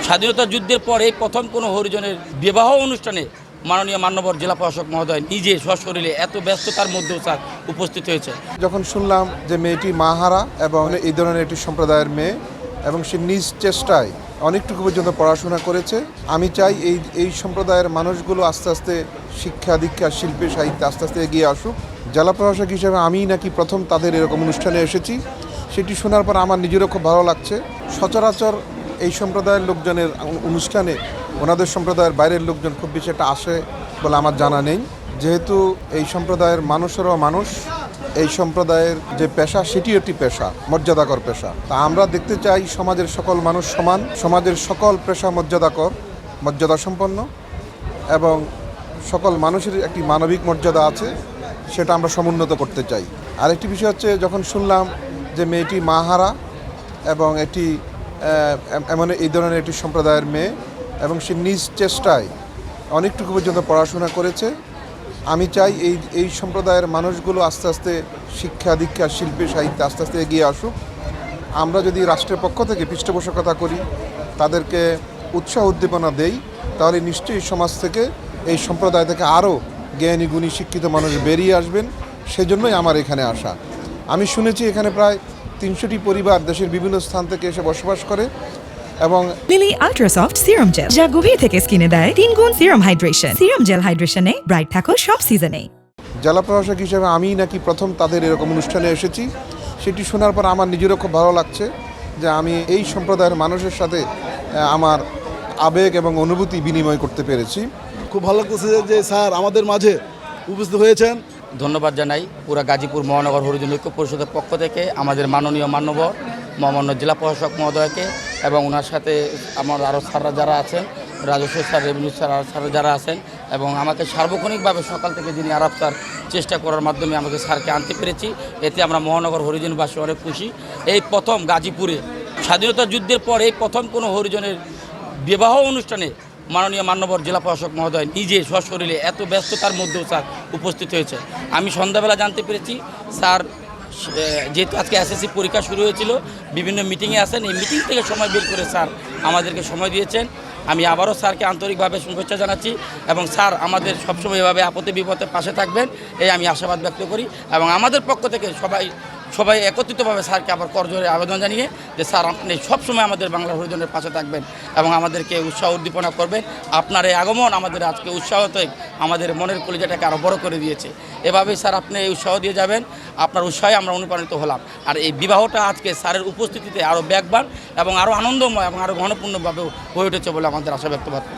স্বাধীনতা যুদ্ধের পর এই প্রথম কোনো হরিজনের বিবাহ অনুষ্ঠানে মাননীয় মান্যবর জেলা প্রশাসক মহোদয় নিজে সশরীরে এত ব্যস্ততার মধ্যেও স্যার উপস্থিত হয়েছে। যখন শুনলাম যে মেয়েটি মাহারা এবং এই ধরনের একটি সম্প্রদায়ের মেয়ে এবং সে নিজ চেষ্টায় অনেকটুকু পর্যন্ত পড়াশোনা করেছে, আমি চাই এই সম্প্রদায়ের মানুষগুলো আস্তে আস্তে শিক্ষা দীক্ষা শিল্পে সাহিত্যে আস্তে আস্তে এগিয়ে আসুক। জেলা প্রশাসক হিসেবে আমি নাকি প্রথম তাদের এরকম অনুষ্ঠানে এসেছি, সেটি শোনার পর আমার নিজেরও খুব ভালো লাগছে। সচরাচর এই সম্প্রদায়ের লোকজনের অনুষ্ঠানে ওনাদের সম্প্রদায়ের বাইরের লোকজন খুব বেশি একটা আসে বলে আমার জানা নেই। যেহেতু এই সম্প্রদায়ের মানুষেরও মানুষ, এই সম্প্রদায়ের যে পেশা সেটিও একটি পেশা, মর্যাদাকর পেশা। তা আমরা দেখতে চাই সমাজের সকল মানুষ সমান, সমাজের সকল পেশা মর্যাদাকর, মর্যাদা সম্পন্ন এবং সকল মানুষের একটি মানবিক মর্যাদা আছে, সেটা আমরা সমুন্নত করতে চাই। আরেকটি বিষয় হচ্ছে, যখন শুনলাম যে মেয়েটি মাহারা এবং এটি এমন এই ধরনের একটি সম্প্রদায়ের মেয়ে এবং সে নিজ চেষ্টায় অনেকটুকু পর্যন্ত পড়াশোনা করেছে, আমি চাই এই সম্প্রদায়ের মানুষগুলো আস্তে আস্তে শিক্ষা দীক্ষা শিল্পে সাহিত্যে আস্তে আস্তে এগিয়ে আসুক। আমরা যদি রাষ্ট্রের পক্ষ থেকে পৃষ্ঠপোষকতা করি, তাদেরকে উৎসাহ উদ্দীপনা দেই, তাহলে নিশ্চয়ই সমাজ থেকে এই সম্প্রদায় থেকে আরও জ্ঞানী গুণী শিক্ষিত মানুষ বেরিয়ে আসবেন। সেজন্যই আমার এখানে আসা। আমি শুনেছি এখানে প্রায় 300টি পরিবার দেশের বিভিন্ন স্থান থেকে এসে বসবাস করে এবং লিলি আল্ট্রাসফট সিরাম জেল, যা গভীর থেকে স্কিনে দেয় 3 গুণ সিরাম হাইড্রেশন। সিরাম জেল হাইড্রেশনে ব্রাইট থাকো সব সিজনে। জেলা প্রশাসক হিসেবে আমি নাকি প্রথম তাদের এরকম অনুষ্ঠানে এসেছি, সেটি শোনার পর আমার নিজেরও খুব ভালো লাগছে যে আমি এই সম্প্রদায়ের মানুষের সাথে আমার আবেগ এবং অনুভূতি বিনিময় করতে পেরেছি। খুব ভালো লাগতেছে যে স্যার আমাদের মাঝে উপস্থিত হয়েছেন। ধন্যবাদ জানাই পুরা গাজীপুর মহানগর হরিজন ঐক্য পরিষদের পক্ষ থেকে আমাদের মাননীয় মান্যবর মহামান্য জেলা প্রশাসক মহোদয়কে এবং ওনার সাথে আমার আরও স্যাররা যারা আছেন, রাজস্ব স্যার, রেভিনিউ স্যার, আর স্যার যারা আছেন, এবং আমাকে সার্বক্ষণিকভাবে সকাল থেকে যিনি আরব স্যার চেষ্টা করার মাধ্যমে আমাকে স্যারকে আনতে পেরেছি, এতে আমরা মহানগর হরিজনবাসী অনেক খুশি। এই প্রথম গাজীপুরে স্বাধীনতা যুদ্ধের পর এই প্রথম কোনো হরিজনের বিবাহ অনুষ্ঠানে মাননীয় মান্যবর জেলা প্রশাসক মহোদয় নিজে সশরীরে এত ব্যস্ততার মধ্যেও স্যার উপস্থিত হয়েছে। আমি সন্ধ্যাবেলা জানতে পেরেছি স্যার যেহেতু আজকে এসএসসি পরীক্ষা শুরু হয়েছিল, বিভিন্ন মিটিংয়ে আসেন, এই মিটিং থেকে সময় বের করে স্যার আমাদেরকে সময় দিয়েছেন। আমি আবারও স্যারকে আন্তরিকভাবে শুভেচ্ছা জানাচ্ছি এবং স্যার আমাদের সবসময় এভাবে আপদে বিপদে পাশে থাকবেন, এই আমি আশাবাদ ব্যক্ত করি। এবং আমাদের পক্ষ থেকে সবাই একত্রিতভাবে স্যারকে আবার করজোরে আবেদন জানিয়ে যে স্যার আপনি সবসময় আমাদের বাংলা হরিজনের পাশে থাকবেন এবং আমাদেরকে উৎসাহ উদ্দীপনা করবেন। আপনার এই আগমন আমাদের আজকে উৎসাহতে আমাদের মনের কলিজাটাকে আরও বড় করে দিয়েছে। এভাবেই স্যার আপনি এই উৎসাহ দিয়ে যাবেন, আপনার উৎসাহে আমরা অনুপ্রাণিত হলাম। আর এই বিবাহটা আজকে স্যারের উপস্থিতিতে আরও ব্যাকবান এবং আরও আনন্দময় এবং আরও ঘনপূর্ণভাবে হয়ে উঠেছে বলে আমাদের আশা ব্যক্ত করছি।